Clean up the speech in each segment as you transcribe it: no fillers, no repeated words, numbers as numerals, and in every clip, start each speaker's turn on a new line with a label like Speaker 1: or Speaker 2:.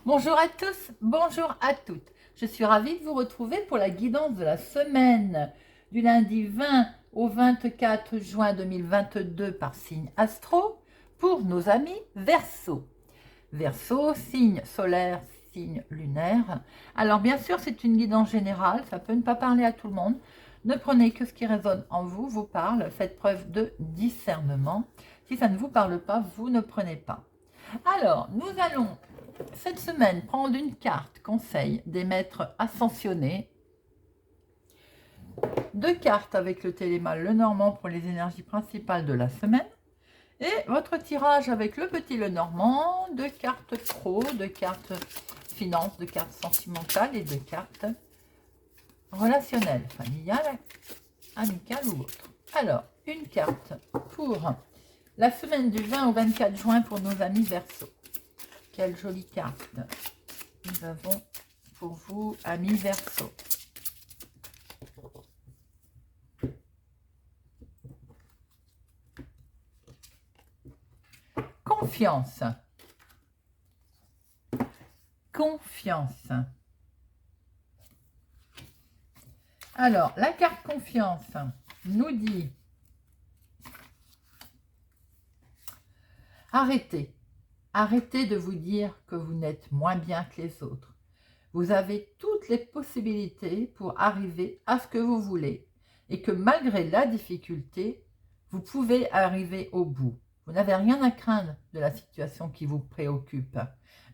Speaker 1: Bonjour à tous, bonjour à toutes. Je suis ravie de vous retrouver pour la guidance de la semaine du lundi 20 au 24 juin 2022 par signe astro pour nos amis Verseau. Verseau, signe solaire, signe lunaire. Alors bien sûr, c'est une guidance générale, ça peut ne pas parler à tout le monde. Ne prenez que ce qui résonne en vous, vous parle, faites preuve de discernement. Si ça ne vous parle pas, vous ne prenez pas. Alors, nous allons cette semaine prendre une carte conseil des maîtres ascensionnés, deux cartes avec le télémal le normand pour les énergies principales de la semaine et votre tirage avec le petit le normand, deux cartes pro, deux cartes finances, deux cartes sentimentales et deux cartes relationnelles, familiales, amicales ou autres. Alors, une carte pour la semaine du 20 au 24 juin pour nos amis Verseau. Quelle jolie carte nous avons pour vous, amis Verseau. Confiance. Confiance. Alors, la carte confiance nous dit arrêtez. Arrêtez de vous dire que vous n'êtes moins bien que les autres. Vous avez toutes les possibilités pour arriver à ce que vous voulez et que malgré la difficulté, vous pouvez arriver au bout. Vous n'avez rien à craindre de la situation qui vous préoccupe.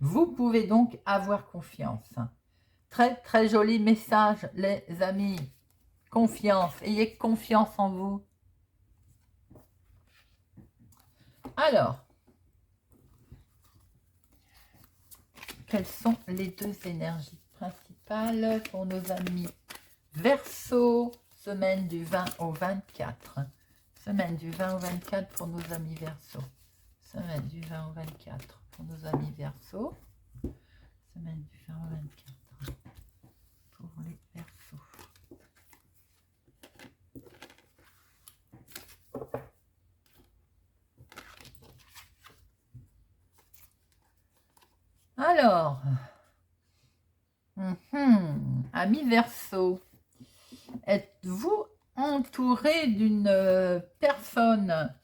Speaker 1: Vous pouvez donc avoir confiance. Très très joli message les amis. Confiance, ayez confiance en vous. Alors, quelles sont les deux énergies principales pour nos amis Verseau, semaine du 20 au 24. Semaine du 20 au 24 pour nos amis Verseau. Semaine du 20 au 24 pour nos amis Verseau. Semaine du 20 au 24 pour les Verseaux. Alors, amis Verseau, êtes-vous entouré d'une personne,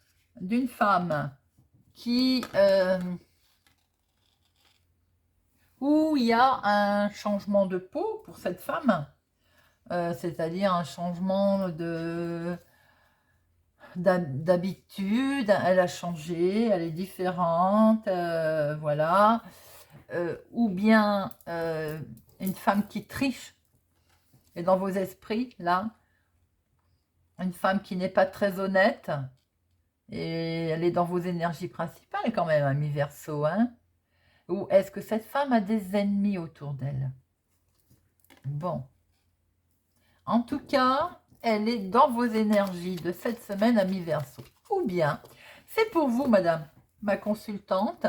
Speaker 1: d'une femme qui où il y a un changement de peau pour cette femme, c'est-à-dire un changement d'habitude, elle a changé, elle est différente, voilà. Ou bien une femme qui triche, et dans vos esprits, là, une femme qui n'est pas très honnête, et elle est dans vos énergies principales quand même, ami Verseau, hein. Ou est-ce que cette femme a des ennemis autour d'elle? Bon. En tout cas, elle est dans vos énergies de cette semaine, ami Verseau. Ou bien, c'est pour vous, madame, ma consultante.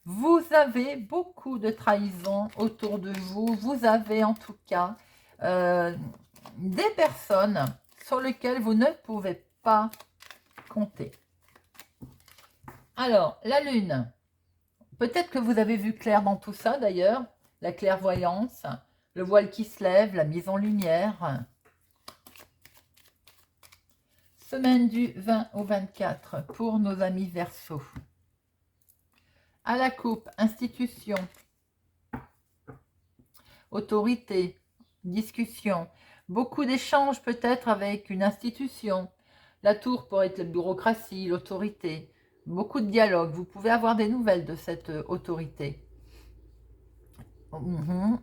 Speaker 1: Vous avez beaucoup de trahison autour de vous. Vous avez en tout cas des personnes sur lesquelles vous ne pouvez pas compter. Alors, la lune. Peut-être que vous avez vu clair dans tout ça d'ailleurs. La clairvoyance, le voile qui se lève, la mise en lumière. Semaine du 20 au 24 pour nos amis Verseau. À la coupe, institution, autorité, discussion, beaucoup d'échanges peut-être avec une institution. La tour pourrait être la bureaucratie, l'autorité, beaucoup de dialogue. Vous pouvez avoir des nouvelles de cette autorité.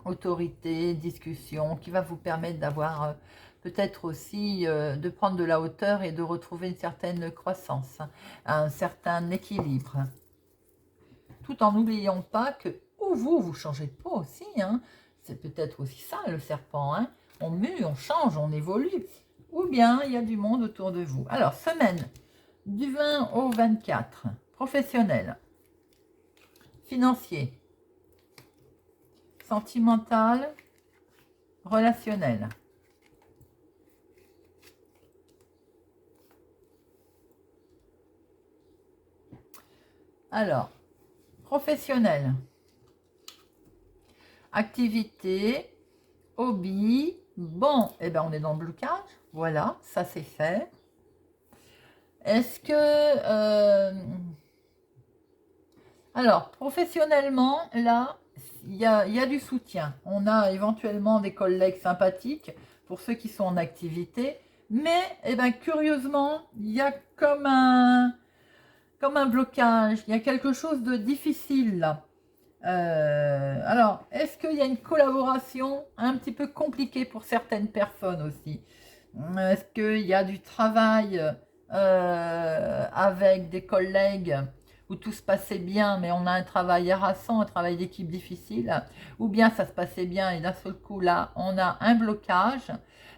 Speaker 1: Autorité, discussion, qui va vous permettre d'avoir peut-être aussi de prendre de la hauteur et de retrouver une certaine croissance, un certain équilibre. Tout en n'oubliant pas que, ou vous changez de peau aussi, hein. C'est peut-être aussi ça le serpent, hein. on mue, on change, on évolue. Ou bien il y a du monde autour de vous. Alors, semaine du 20 au 24, professionnel, financier, sentimental, relationnel. Alors, professionnel, activité, hobby. Bon, eh ben on est dans le blocage. Voilà, ça c'est fait. Est-ce que... alors, professionnellement, là, il y a du soutien. On a éventuellement des collègues sympathiques pour ceux qui sont en activité. Mais, eh ben, curieusement, il y a comme un blocage. Il y a quelque chose de difficile là. Alors, est-ce qu'il y a une collaboration un petit peu compliquée pour certaines personnes aussi? Est-ce qu'il y a du travail avec des collègues où tout se passait bien, mais on a un travail harassant, un travail d'équipe difficile? Ou bien ça se passait bien et d'un seul coup, là, on a un blocage?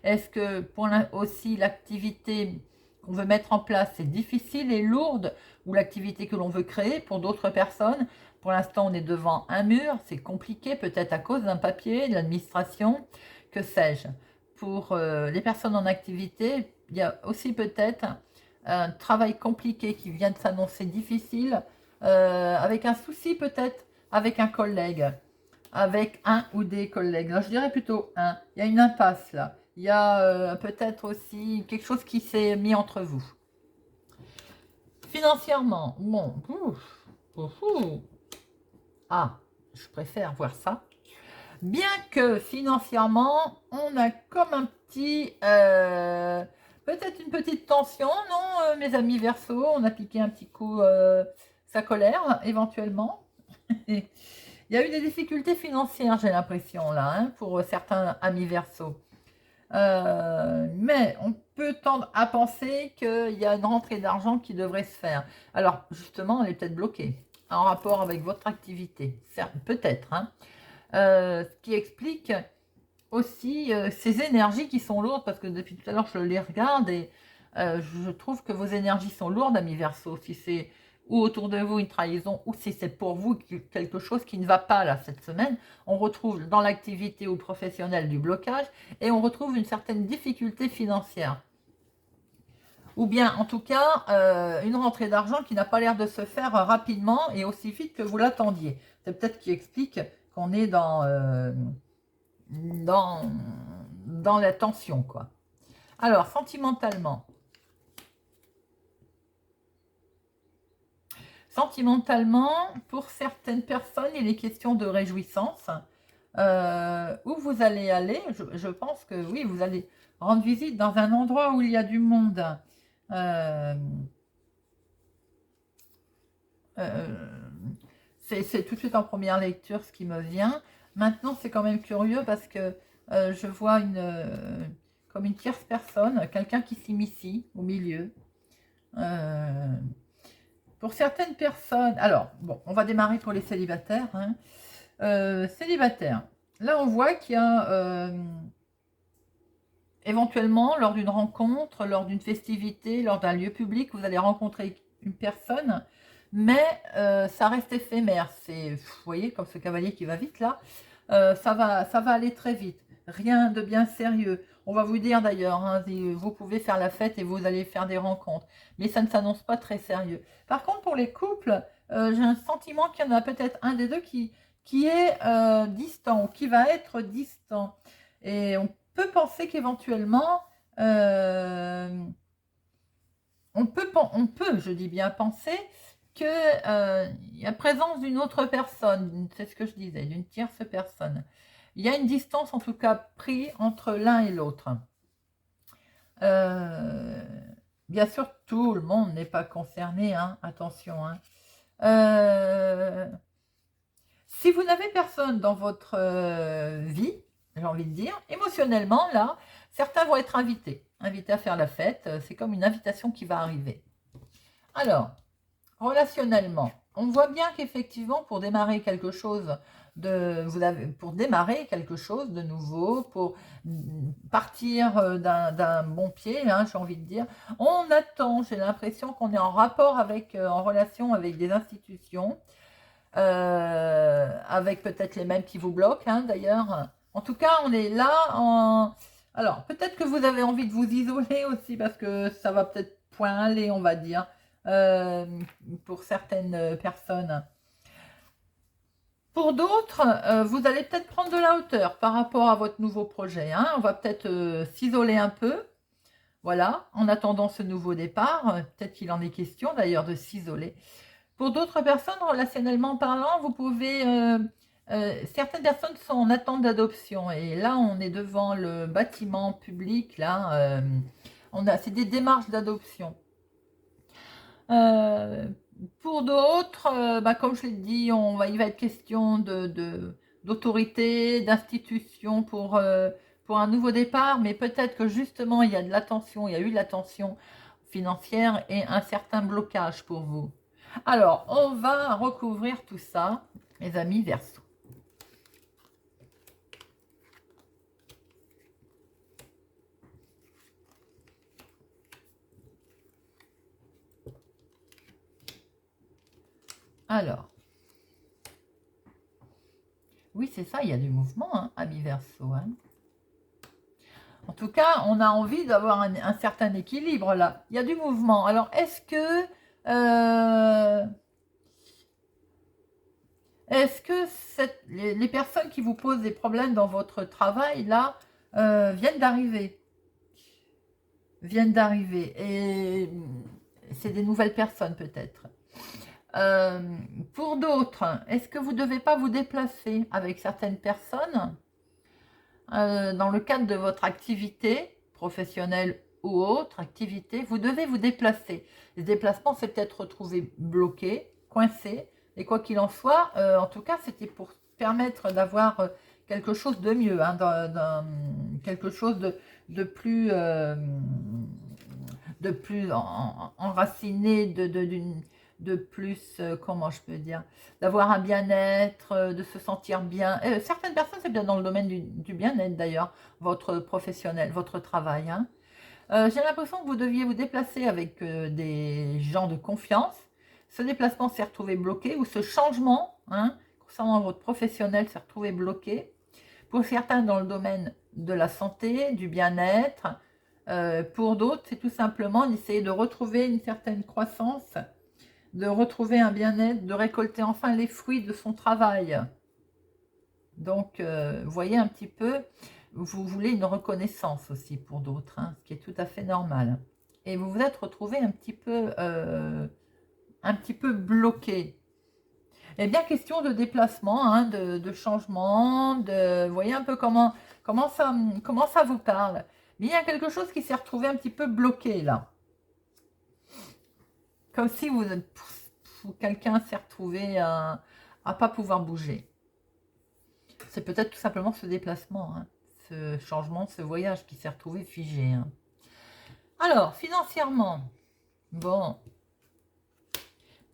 Speaker 1: Est-ce que aussi l'activité qu'on veut mettre en place est difficile et lourde, ou l'activité que l'on veut créer pour d'autres personnes? Pour l'instant, on est devant un mur, c'est compliqué, peut-être à cause d'un papier, de l'administration, que sais-je. Pour les personnes en activité, il y a aussi peut-être un travail compliqué qui vient de s'annoncer difficile, avec un souci peut-être avec un collègue, avec un ou des collègues. Là, je dirais plutôt un. Il y a une impasse là. Il y a peut-être aussi quelque chose qui s'est mis entre vous. Financièrement, bon, ah, je préfère voir ça. Bien que financièrement, on a comme un petit... peut-être une petite tension, non, mes amis Verseau, on a piqué un petit coup sa colère, éventuellement. Il y a eu des difficultés financières, j'ai l'impression, là, hein, pour certains amis Verseau. Mais on peut tendre à penser qu'il y a une rentrée d'argent qui devrait se faire. Alors, justement, elle est peut-être bloquée, en rapport avec votre activité. Peut-être, hein. Ce qui explique aussi ces énergies qui sont lourdes, parce que depuis tout à l'heure je les regarde et je trouve que vos énergies sont lourdes, amis Verseau. Si c'est ou autour de vous une trahison, ou si c'est pour vous quelque chose qui ne va pas là cette semaine, on retrouve dans l'activité ou professionnelle du blocage, et on retrouve une certaine difficulté financière. Ou bien en tout cas une rentrée d'argent qui n'a pas l'air de se faire rapidement et aussi vite que vous l'attendiez. C'est peut-être qui explique qu'on est dans la tension, quoi. Alors, sentimentalement. Sentimentalement, pour certaines personnes, il est question de réjouissance. Où vous allez aller, je pense que oui, vous allez rendre visite dans un endroit où il y a du monde. C'est tout de suite en première lecture ce qui me vient. Maintenant, c'est quand même curieux parce que je vois comme une tierce personne, quelqu'un qui s'immisce au milieu. Pour certaines personnes, alors, bon, on va démarrer pour les célibataires. Hein. Célibataires, là on voit qu'il y a éventuellement lors d'une rencontre, lors d'une festivité, lors d'un lieu public, vous allez rencontrer une personne, mais ça reste éphémère. C'est, vous voyez, comme ce cavalier qui va vite là, ça va aller très vite. Rien de bien sérieux. On va vous dire d'ailleurs, hein, vous pouvez faire la fête et vous allez faire des rencontres, mais ça ne s'annonce pas très sérieux. Par contre, pour les couples, j'ai un sentiment qu'il y en a peut-être un des deux qui est distant ou qui va être distant. Et on peut penser qu'éventuellement, on peut, je dis bien penser, qu'il y a présence d'une autre personne, c'est ce que je disais, d'une tierce personne. Il y a une distance en tout cas prise entre l'un et l'autre. Bien sûr, tout le monde n'est pas concerné, hein, attention. Hein. Si vous n'avez personne dans votre vie, j'ai envie de dire, émotionnellement, là, certains vont être invités à faire la fête. C'est comme une invitation qui va arriver. Alors, relationnellement, on voit bien qu'effectivement, pour démarrer quelque chose pour démarrer quelque chose de nouveau, pour partir d'un bon pied, hein, j'ai envie de dire. On attend, j'ai l'impression qu'on est en rapport avec, en relation avec des institutions, avec peut-être les mêmes qui vous bloquent, hein, d'ailleurs. En tout cas, on est là en... Alors, peut-être que vous avez envie de vous isoler aussi, parce que ça va peut-être point aller, on va dire, euh, pour certaines personnes. Pour d'autres, vous allez peut-être prendre de la hauteur par rapport à votre nouveau projet, hein. On va peut-être s'isoler un peu, voilà, en attendant ce nouveau départ. Peut-être qu'il en est question d'ailleurs de s'isoler. Pour d'autres personnes, relationnellement parlant, vous pouvez... certaines personnes sont en attente d'adoption. Et là, on est devant le bâtiment public. Là, c'est des démarches d'adoption. Pour d'autres, comme je l'ai dit, il va être question d'autorité, d'institution pour un nouveau départ. Mais peut-être que justement, il y a eu de l'attention financière et un certain blocage pour vous. Alors, on va recouvrir tout ça, mes amis Verseau. Alors, oui, c'est ça, il y a du mouvement, hein, amis Verseau. Hein. En tout cas, on a envie d'avoir un certain équilibre là. Il y a du mouvement. Alors, euh, est-ce que les personnes qui vous posent des problèmes dans votre travail là viennent d'arriver? Viennent d'arriver. Et c'est des nouvelles personnes peut-être. Pour d'autres, est-ce que vous ne devez pas vous déplacer avec certaines personnes dans le cadre de votre activité professionnelle ou autre activité? Vous devez vous déplacer. Les déplacements, c'est peut-être retrouvé bloqué, coincé. Et quoi qu'il en soit, en tout cas, c'était pour permettre d'avoir quelque chose de mieux, hein, quelque chose de plus, enraciné, de plus, comment je peux dire, d'avoir un bien-être, de se sentir bien. Certaines personnes, c'est bien dans le domaine du bien-être d'ailleurs, votre professionnel, votre travail. Hein. J'ai l'impression que vous deviez vous déplacer avec des gens de confiance. Ce déplacement s'est retrouvé bloqué ou ce changement, hein, concernant votre professionnel, s'est retrouvé bloqué. Pour certains, dans le domaine de la santé, du bien-être. Pour d'autres, c'est tout simplement d'essayer de retrouver une certaine croissance, de retrouver un bien-être, de récolter enfin les fruits de son travail. Donc, vous voyez un petit peu, vous voulez une reconnaissance aussi pour d'autres, hein, ce qui est tout à fait normal. Et vous vous êtes retrouvé un petit peu bloqué. Et bien question de déplacement, hein, de changement, vous voyez un peu comment ça vous parle. Mais il y a quelque chose qui s'est retrouvé un petit peu bloqué là. Comme si quelqu'un s'est retrouvé à pas pouvoir bouger. C'est peut-être tout simplement ce déplacement, hein, ce changement, ce voyage qui s'est retrouvé figé. Hein. Alors, financièrement, bon,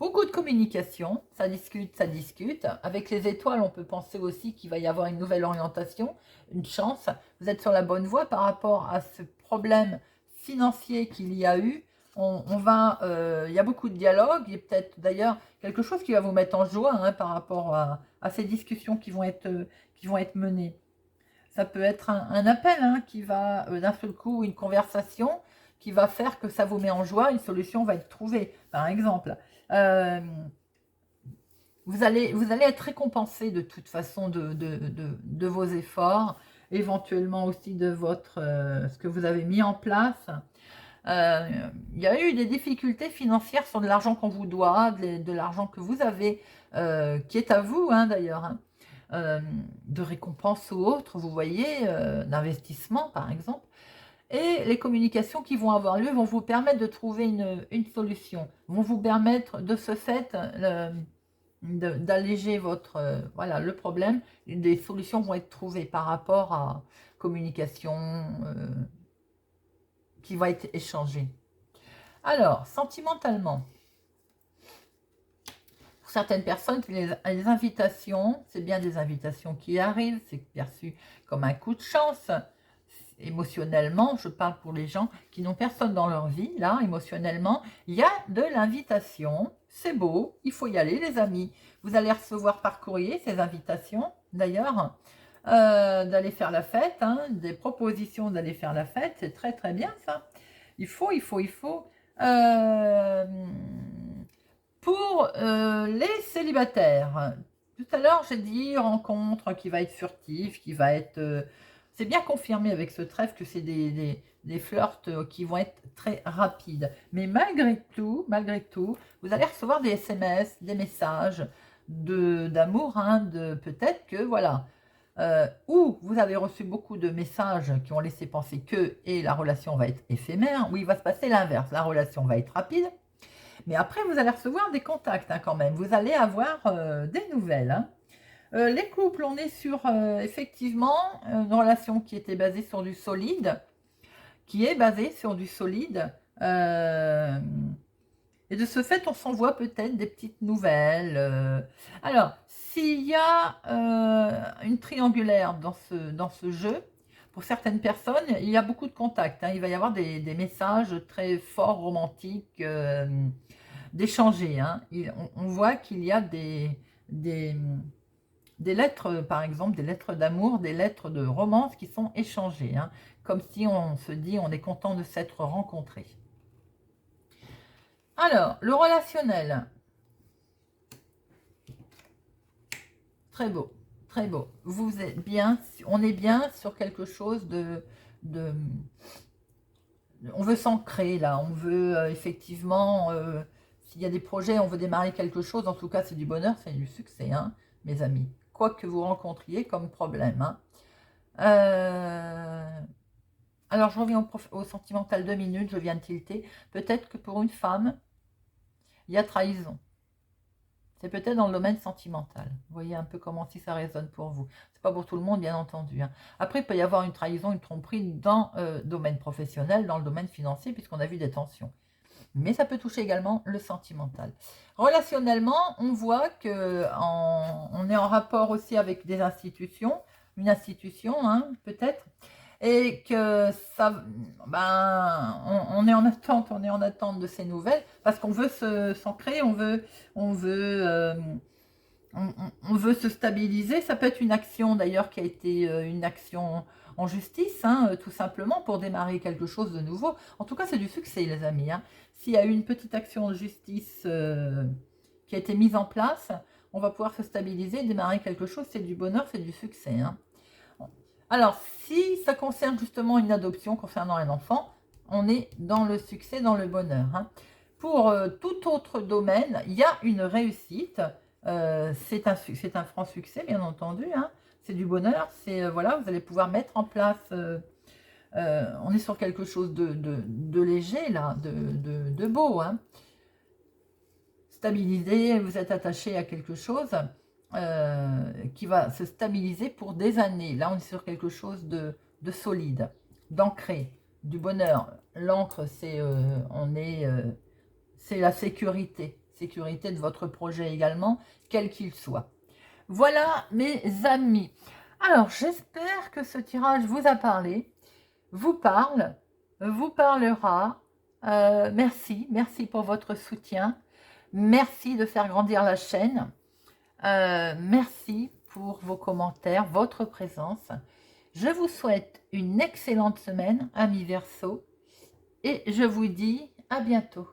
Speaker 1: beaucoup de communication, ça discute, ça discute. Avec les étoiles, on peut penser aussi qu'il va y avoir une nouvelle orientation, une chance. Vous êtes sur la bonne voie par rapport à ce problème financier qu'il y a eu. Il y a beaucoup de dialogue, et peut-être d'ailleurs quelque chose qui va vous mettre en joie, hein, par rapport à ces discussions qui vont être menées. Ça peut être un appel, hein, qui va d'un seul coup, une conversation qui va faire que ça vous met en joie, une solution va être trouvée, par exemple. Vous allez être récompensé de toute façon de vos efforts, éventuellement aussi de ce que vous avez mis en place. Il y a eu des difficultés financières sur de l'argent qu'on vous doit, de l'argent que vous avez, qui est à vous, hein, d'ailleurs, hein, de récompenses ou autres, vous voyez, d'investissement par exemple. Et les communications qui vont avoir lieu vont vous permettre de trouver une solution, vont vous permettre de ce fait d'alléger voilà, le problème. Des solutions vont être trouvées par rapport à communication qui va être échangée. Alors, sentimentalement, pour certaines personnes, les invitations, c'est bien des invitations qui arrivent, c'est perçu comme un coup de chance. Émotionnellement, je parle pour les gens qui n'ont personne dans leur vie, là, émotionnellement, il y a de l'invitation, c'est beau, il faut y aller les amis. Vous allez recevoir par courrier ces invitations, d'ailleurs, d'aller faire la fête, hein, des propositions d'aller faire la fête, c'est très très bien ça. Il faut. Euh, pour les célibataires, tout à l'heure j'ai dit rencontre qui va être furtive, qui va être... c'est bien confirmé avec ce trèfle que c'est des flirts qui vont être très rapides. Mais malgré tout, vous allez recevoir des SMS, des messages d'amour, hein, peut-être que voilà. Ou vous avez reçu beaucoup de messages qui ont laissé penser que et la relation va être éphémère, ou il va se passer l'inverse, la relation va être rapide. Mais après, vous allez recevoir des contacts hein, quand même. Vous allez avoir des nouvelles. Hein. Les couples, on est sur effectivement une relation qui était basée sur du solide, et de ce fait, on s'envoie peut-être des petites nouvelles. Alors, s'il y a une triangulaire dans ce jeu, pour certaines personnes, il y a beaucoup de contacts. Hein. Il va y avoir des messages très forts, romantiques, d'échanger. Hein. On voit qu'il y a des lettres, par exemple, des lettres d'amour, des lettres de romance qui sont échangées. Hein, comme si on se dit on est content de s'être rencontrés. Alors, le relationnel. Très beau, très beau. Vous êtes bien, on est bien sur quelque chose on veut s'ancrer là, on veut effectivement, s'il y a des projets, on veut démarrer quelque chose, en tout cas c'est du bonheur, c'est du succès, hein, mes amis. Quoi que vous rencontriez comme problème. Hein. Alors je reviens au sentimental 2 minutes, je viens de tilter. Peut-être que pour une femme, il y a trahison. C'est peut-être dans le domaine sentimental. Vous voyez un peu comment si ça résonne pour vous. C'est pas pour tout le monde, bien entendu. Hein. Après, il peut y avoir une trahison, une tromperie dans le domaine professionnel, dans le domaine financier, puisqu'on a vu des tensions. Mais ça peut toucher également le sentimental. Relationnellement, on voit que on est en rapport aussi avec des institutions, une institution, hein, peut-être, et que ça, on est en attente de ces nouvelles, parce qu'on veut s'ancrer, on veut se stabiliser. Ça peut être une action d'ailleurs qui a été une action en justice, hein, tout simplement pour démarrer quelque chose de nouveau. En tout cas, c'est du succès, les amis. Hein. S'il y a eu une petite action de justice qui a été mise en place, on va pouvoir se stabiliser, démarrer quelque chose. C'est du bonheur, c'est du succès. Hein. Alors, si ça concerne justement une adoption concernant un enfant, on est dans le succès, dans le bonheur. Hein. Pour tout autre domaine, il y a une réussite. C'est un franc succès, bien entendu. Hein. C'est du bonheur. C'est voilà, vous allez pouvoir mettre en place. On est sur quelque chose de léger là, de beau. Hein. Stabilisé, vous êtes attaché à quelque chose. Qui va se stabiliser pour des années. Là, on est sur quelque chose de solide, d'ancré, du bonheur. L'encre, c'est c'est la sécurité de votre projet également, quel qu'il soit. Voilà, mes amis. Alors, j'espère que ce tirage vous a parlé, vous parlera. Merci pour votre soutien. Merci de faire grandir la chaîne. Merci pour vos commentaires, votre présence. Je vous souhaite une excellente semaine, amis Verseau, et je vous dis à bientôt.